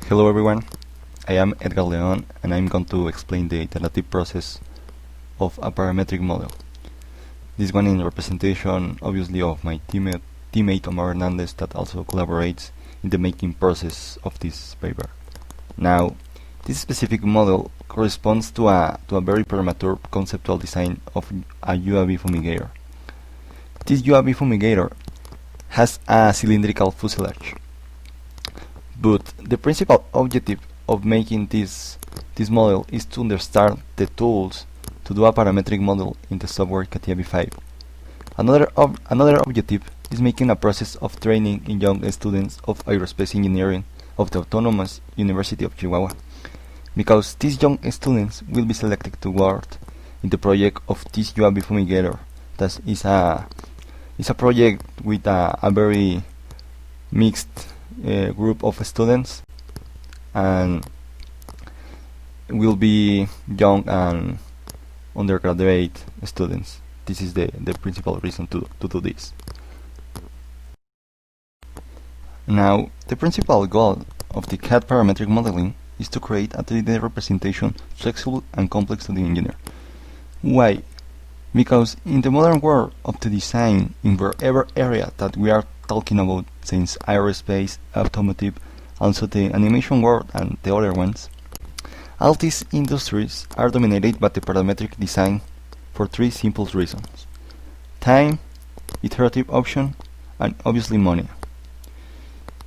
Hello everyone, I am Edgar León and I'm going to explain the iterative process of a parametric model. This one in representation obviously of my teammate Omar Hernández that also collaborates in the making process of this paper. Now, this specific model corresponds to a very premature conceptual design of a UAV fumigator. This UAV fumigator has a cylindrical fuselage. But the principal objective of making this model is to understand the tools to do a parametric model in the software CATIA V5. Another objective is making a process of training in young students of aerospace engineering of the Autonomous University of Chihuahua, because these young students will be selected to work in the project of this UAV fumigator. That is a project with a very mixed group of students, and will be young and undergraduate students. This is the principal reason to do this. Now, the principal goal of the CAD parametric modeling is to create a 3D representation flexible and complex to the engineer. Why? Because in the modern world of the design, in whatever area that we are talking about, since aerospace, automotive, also the animation world and the other ones, all these industries are dominated by the parametric design for three simple reasons: time, iterative option, and obviously money.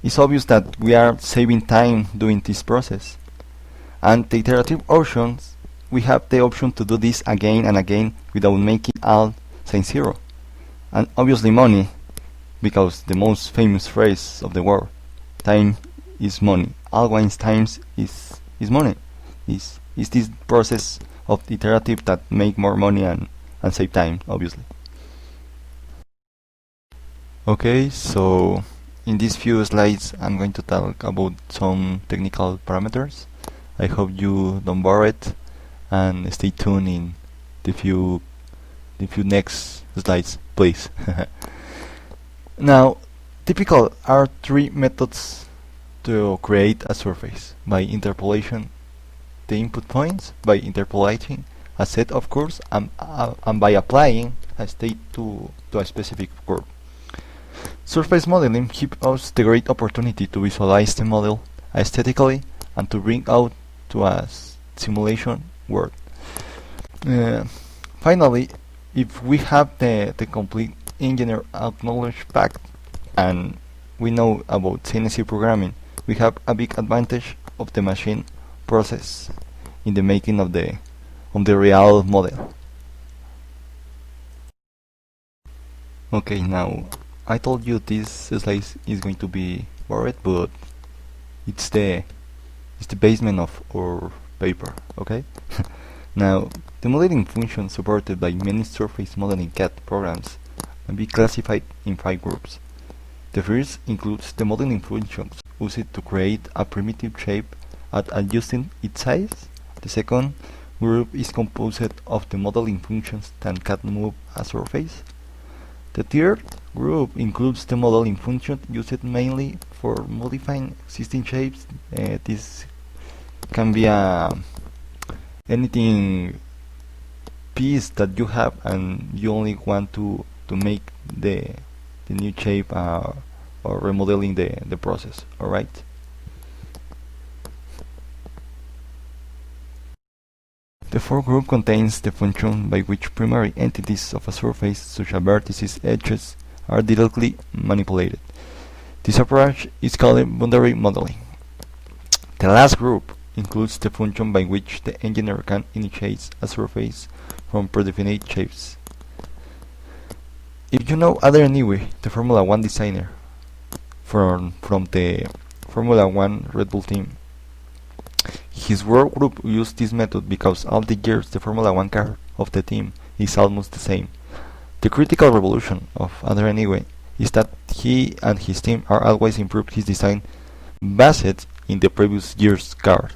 It's obvious that we are saving time doing this process, and the iterative options, we have the option to do this again and again without making all since zero. And obviously money, because the most famous phrase of the world, time is money. Always times is money. Is this process of iterative that make more money and save time, obviously. Okay, so in these few slides I'm going to talk about some technical parameters. I hope you don't bore it and stay tuned in the few next slides, please. Now, typical are three methods to create a surface: by interpolation the input points, by interpolating a set of curves, and by applying a state to a specific curve. Surface modeling gives us the great opportunity to visualize the model aesthetically and to bring out to a simulation world. Finally, if we have the complete engineer acknowledged fact and we know about CNC programming, we have a big advantage of the machine process in the making of the real model. Okay, now I told you this slide is going to be bored, but it's the basement of our paper, okay? Now, the modeling function supported by many surface modeling CAD programs can be classified in 5 groups. The first includes the modeling functions used to create a primitive shape at adjusting its size. The second group is composed of the modeling functions that can move a surface. The third group includes the modeling function used mainly for modifying existing shapes. This can be anything piece that you have and you only want to make the new shape or remodeling the process. Alright? The fourth group contains the function by which primary entities of a surface, such as vertices, edges, are directly manipulated. This approach is called boundary modeling. The last group includes the function by which the engineer can initiate a surface from predefined shapes. If you know Adrian, the Formula 1 designer from the Formula 1 Red Bull team, his work group used this method because all the years the Formula 1 car of the team is almost the same. The critical revolution of Adrian is that he and his team are always improved his design based in the previous year's car.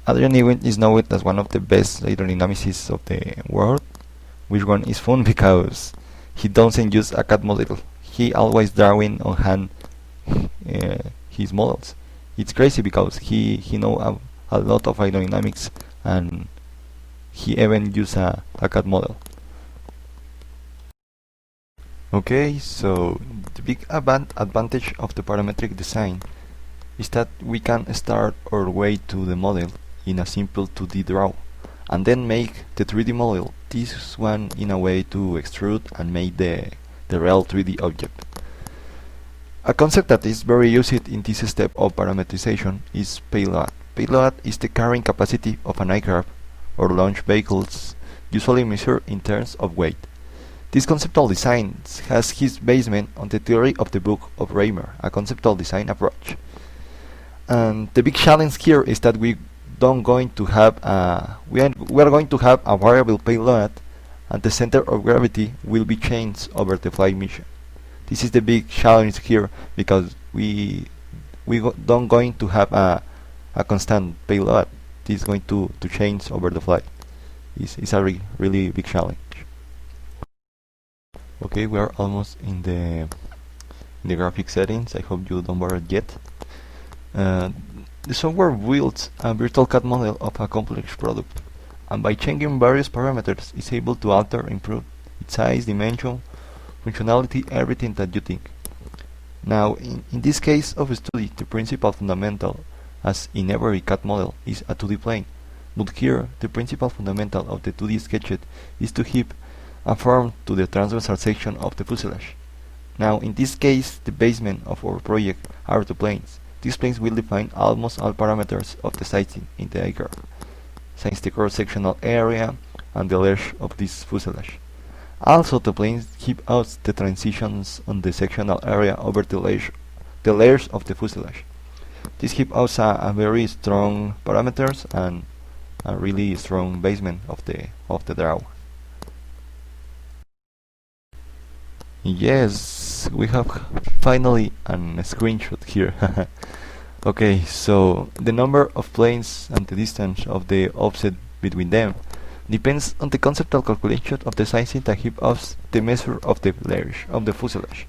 Adrian is known as one of the best aerodynamicists of the world, which one is fun because he doesn't use a CAD model. He always drawing on hand his models. It's crazy because he know a lot of aerodynamics, and he even used a CAD model. Okay, so the big advantage of the parametric design is that we can start our way to the model in a simple 2D draw, and then make the 3D model, this one in a way to extrude and make the real 3D object. A concept that is very used in this step of parametrization is payload. Payload is the carrying capacity of an aircraft or launch vehicles, usually measured in terms of weight. This conceptual design has its basement on the theory of the book of Raymer, a conceptual design approach. And the big challenge here is that we are going to have a variable payload, and the center of gravity will be changed over the flight mission. This is the big challenge here, because we don't going to have a constant payload. This is going to change over the flight. It's a really big challenge. Okay, we are almost in the graphic settings. I hope you don't worry yet. The software builds a virtual CAD model of a complex product, and by changing various parameters is able to alter, improve its size, dimension, functionality, everything that you think. Now, in this case of study, the principal fundamental, as in every CAD model, is a 2D plane, but here the principal fundamental of the 2D sketch is to give a form to the transversal section of the fuselage. Now, in this case, the basement of our project are the planes. These planes will define almost all parameters of the sizing in the aircraft, since the cross-sectional area and the length of this fuselage. Also, the planes give us the transitions on the sectional area over the layers of the fuselage. This gives us a very strong parameters and a really strong basement of the draw. Yes, we have finally a screenshot here. Okay, so the number of planes and the distance of the offset between them depends on the conceptual calculation of the sizing that gives us the measure of the layers of the fuselage.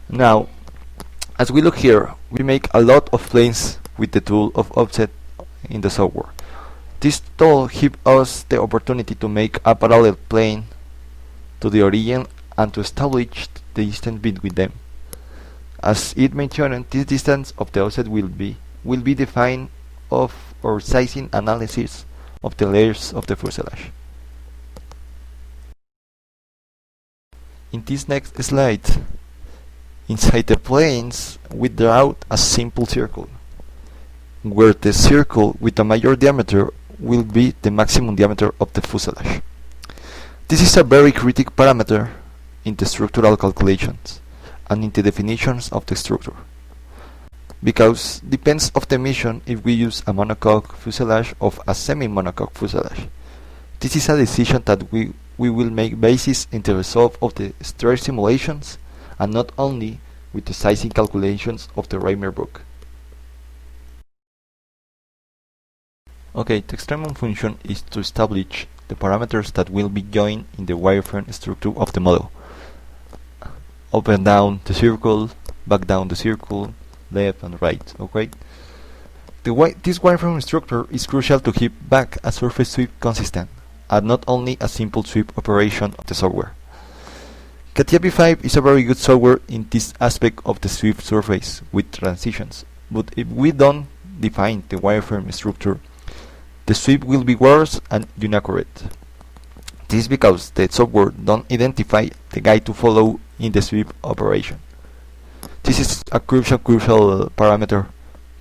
Now, as we look here, we make a lot of planes with the tool of offset in the software. This tool gives us the opportunity to make a parallel plane to the origin and to establish the distance between them. As it mentioned, this distance of the offset will be defined of our sizing analysis of the layers of the fuselage. In this next slide, inside the planes, we draw a simple circle, where the circle with a major diameter will be the maximum diameter of the fuselage. This is a very critical parameter in the structural calculations and in the definitions of the structure, because depends of the mission if we use a monocoque fuselage or a semi-monocoque fuselage. This is a decision that we will make basis in the result of the stress simulations, and not only with the sizing calculations of the Raymer book. Okay, the extremum function is to establish the parameters that will be joined in the wireframe structure of the model. Up and down the circle, back down the circle, left and right, okay? This wireframe structure is crucial to keep back a surface sweep consistent, and not only a simple sweep operation of the software. CATIA V5 is a very good software in this aspect of the sweep surface with transitions, but if we don't define the wireframe structure, the sweep will be worse and inaccurate. This is because the software don't identify the guide to follow in the sweep operation. This is a crucial parameter,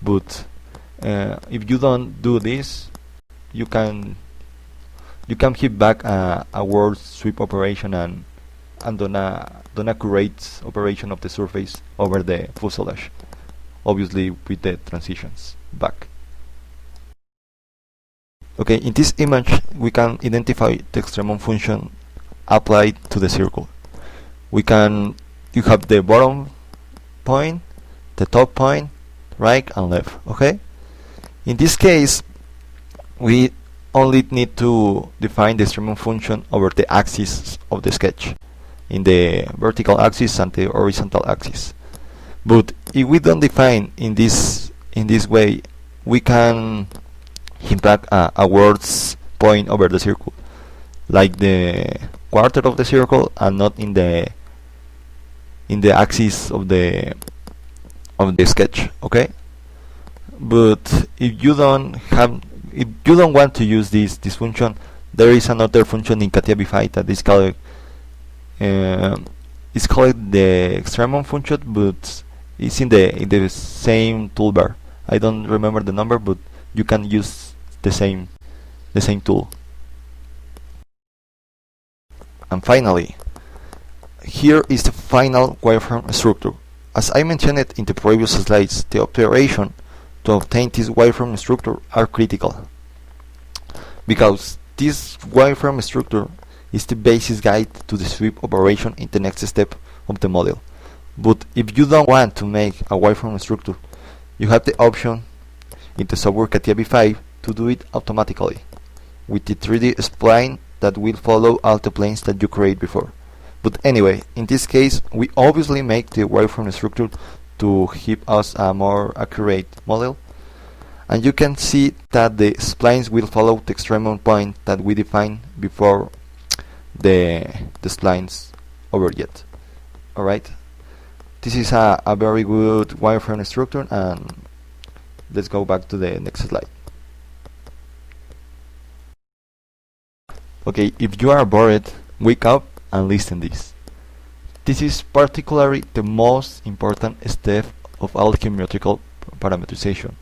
but if you don't do this, you can keep back a worse sweep operation and don't accurate operation of the surface over the fuselage, obviously with the transitions back. Okay, in this image we can identify the extremum function applied to the circle. You have the bottom point, the top point, right and left, okay? In this case, we only need to define the extremum function over the axis of the sketch, in the vertical axis and the horizontal axis. But if we don't define in this In this way, we can impact a word's point over the circle, like the quarter of the circle, and not in the axis of the sketch. Okay. But if you don't want to use this function, there is another function in CATIA v5 that is called the extremum function, but it's in the same toolbar. I don't remember the number, but you can use the same tool. And finally, here is the final wireframe structure. As I mentioned it in the previous slides, the operation to obtain this wireframe structure are critical, because this wireframe structure is the basis guide to the sweep operation in the next step of the model. But if you don't want to make a wireframe structure, you have the option in the software CATIA v5 to do it automatically with the 3D spline that will follow all the planes that you create before. But anyway, in this case, we obviously make the wireframe structure to give us a more accurate model, and you can see that the splines will follow the extremum point that we defined before the splines overjet. Alright, this is a very good wireframe structure, and let's go back to the next slide. Okay, if you are bored, wake up and listen this. This is particularly the most important step of all geometrical parametrization.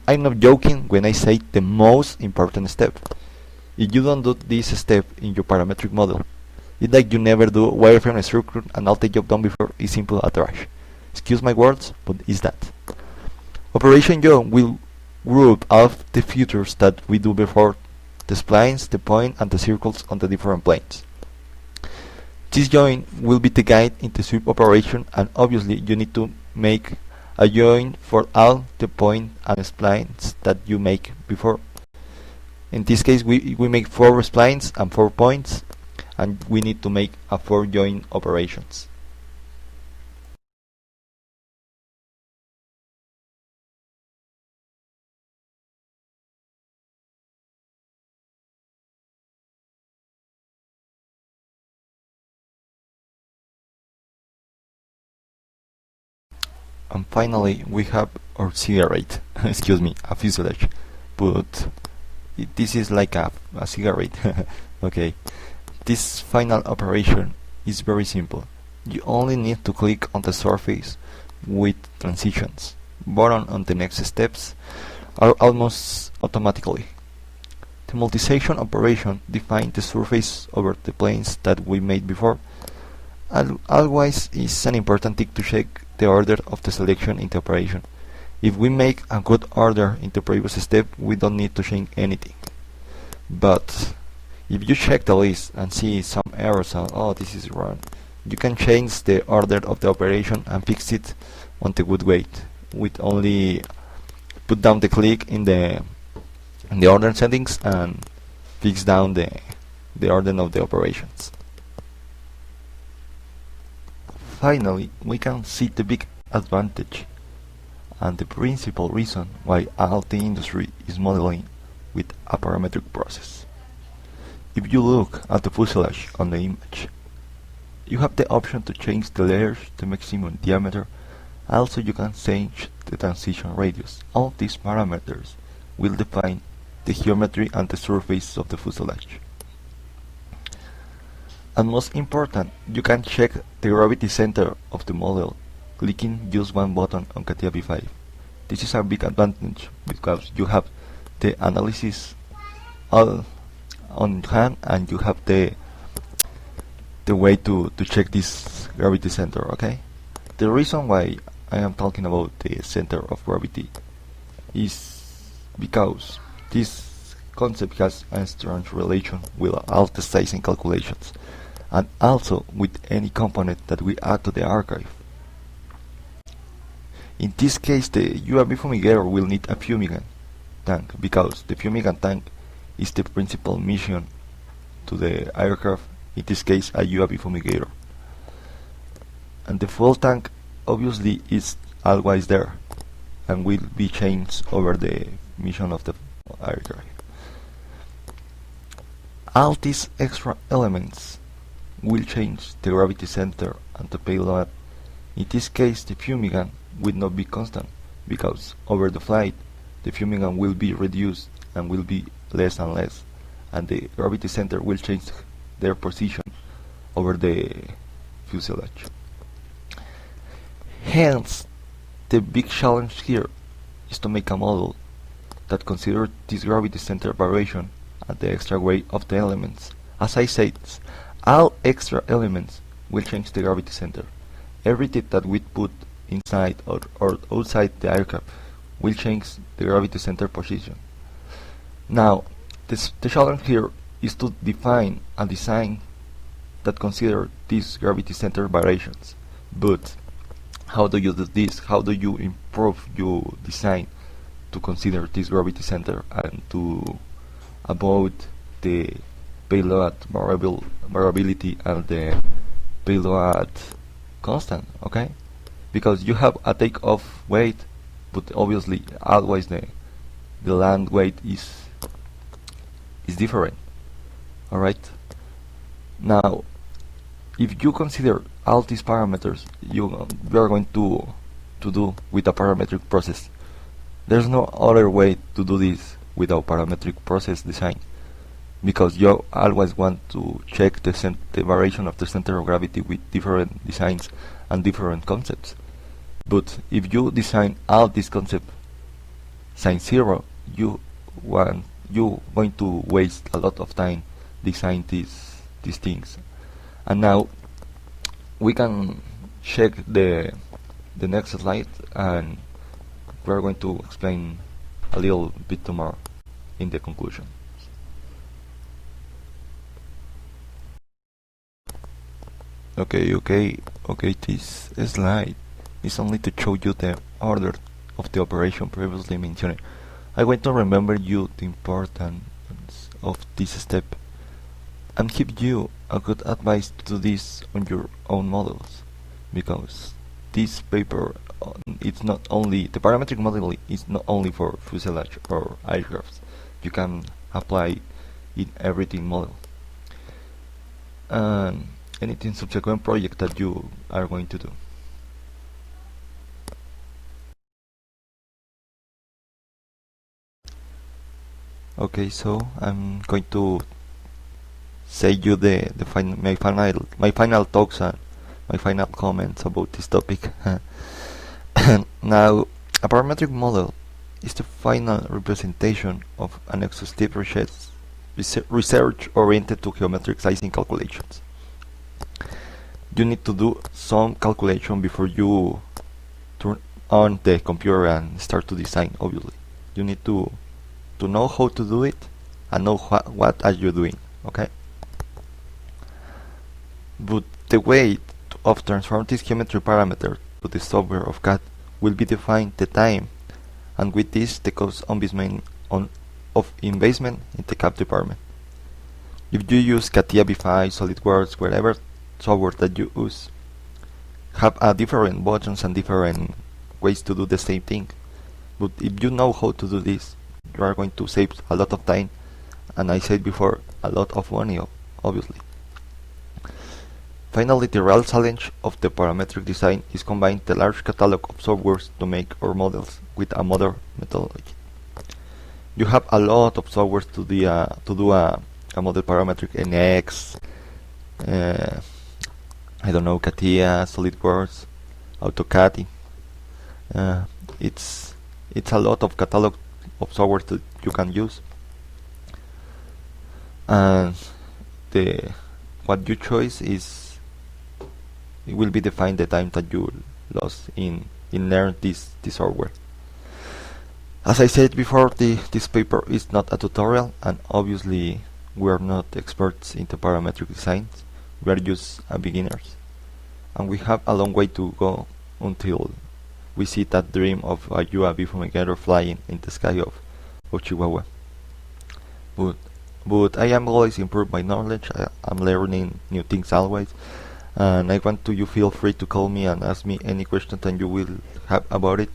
I'm not joking when I say the most important step. If you don't do this step in your parametric model, it's like you never do wireframe structure and all the job done before is simple a trash. Excuse my words, but it's that. Operation join will group all the features that we do before: the splines, the point, and the circles on the different planes. This join will be the guide in the sweep operation, and obviously you need to make a join for all the point and splines that you make before. In this case, we make 4 splines and 4 points, and we need to make a 4 join operations. And finally, we have our cigarette, excuse me, a fuselage, but this is like a cigarette. Okay, this final operation is very simple. You only need to click on the surface with transitions. Button on the next steps are almost automatically. The multi-section operation defines the surface over the planes that we made before. Always is an important thing to check the order of the selection in the operation. If we make a good order in the previous step, we don't need to change anything. But if you check the list and see some errors and oh, this is wrong, you can change the order of the operation and fix it on the good way with only put down the click in the order settings and fix down the order of the operations. Finally, we can see the big advantage and the principal reason why all the industry is modeling with a parametric process. If you look at the fuselage on the image, you have the option to change the layers, the maximum diameter. Also, you can change the transition radius. All of these parameters will define the geometry and the surface of the fuselage. And most important, you can check the gravity center of the model clicking just one button on CATIA v5. This is a big advantage because you have the analysis all on hand and you have the way to check this gravity center. Okay, the reason why I am talking about the center of gravity is because this concept has a strong relation with all the sizing calculations and also with any component that we add to the archive. In this case, the UAV Fumigator will need a fumigant tank because the fumigant tank is the principal mission to the aircraft, in this case a UAV Fumigator. And the fuel tank obviously is always there. and will be changed over the mission of the hard drive. All these extra elements will change the gravity center and the payload. In this case, the fumigant will not be constant, because over the flight the fumigant will be reduced and will be less and less, and the gravity center will change their position over the fuselage. Hence, the big challenge here is to make a model that considers this gravity center variation and the extra weight of the elements. As I said, all extra elements will change the gravity center. Everything that we put inside or outside the aircraft will change the gravity center position. Now, the challenge here is to define a design that considers these gravity center variations. But how do you do this? How do you improve your design to consider this gravity center and to avoid the payload variability and the payload constant? Okay, because you have a takeoff weight, but obviously always the land weight is different. All right. Now, if you consider all these parameters you are going to do with a parametric process, there's no other way to do this without parametric process design, because you always want to check the variation of the center of gravity with different designs and different concepts. But if you design all these concepts sin zero, you going to waste a lot of time design these things. And now we can check the next slide, and we're going to explain a little bit more in the conclusion. Okay, this slide is only to show you the order of the operation previously mentioned. I want to remember you the importance of this step and give you a good advice to do this on your own models, because this paper it's not only the parametric modeling is not only for fuselage or aircrafts. You can apply in everything model and anything subsequent project that you are going to do. Okay, so I'm going to say you my final thoughts and my final comments about this topic. Now, a parametric model is the final representation of an exhaustive research oriented to geometric sizing calculations. You need to do some calculation before you turn on the computer and start to design. Obviously, you need to know how to do it and know what are you doing. Okay. But the way of transform this geometry parameter to the software of CAD will be defined the time, and with this the cost of investment in the CAD department. If you use CATIA, V5, SolidWorks, whatever software that you use, have different buttons and different ways to do the same thing. But if you know how to do this, you are going to save a lot of time, and I said before, a lot of money, obviously. Finally, the real challenge of the parametric design is combine the large catalog of softwares to make our models with a modern methodology. You have a lot of softwares to do a model parametric, NX, I don't know, CATIA, SolidWorks, AutoCAD. It's a lot of catalog of software that you can use, and what you choose it will be defined the time that you lost in learn this software. As I said before, this paper is not a tutorial, and obviously we are not experts in the parametric design. We are just beginners, and we have a long way to go until we see that dream of a UAV Fumigator flying in the sky of Chihuahua. But I am always improve my knowledge. I'm learning new things always, and I want you feel free to call me and ask me any question that you will have about it.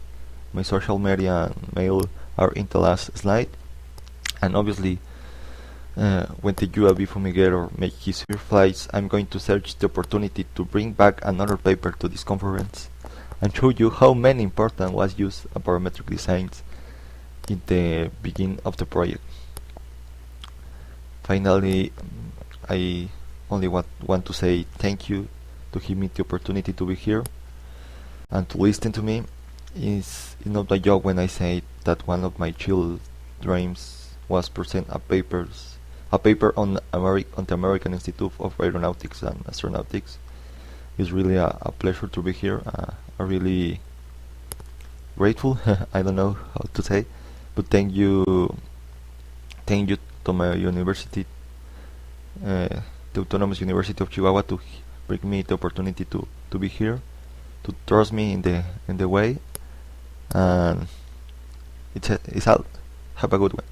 My social media and mail are in the last slide. And obviously, when the UAV Fumigator makes his first flights, I'm going to search the opportunity to bring back another paper to this conference and show you how many important was used a parametric designs in the beginning of the project. Finally, I only want to say thank you to give me the opportunity to be here and to listen to me. It's not a joke when I say that one of my child dreams was present a paper on the American Institute of Aeronautics and Astronautics. It's really a pleasure to be here. I'm really grateful. I don't know how to say, but thank you to my university, the Autonomous University of Chihuahua, to bring me the opportunity to be here, to trust me in the way, and it's all. Have a good one.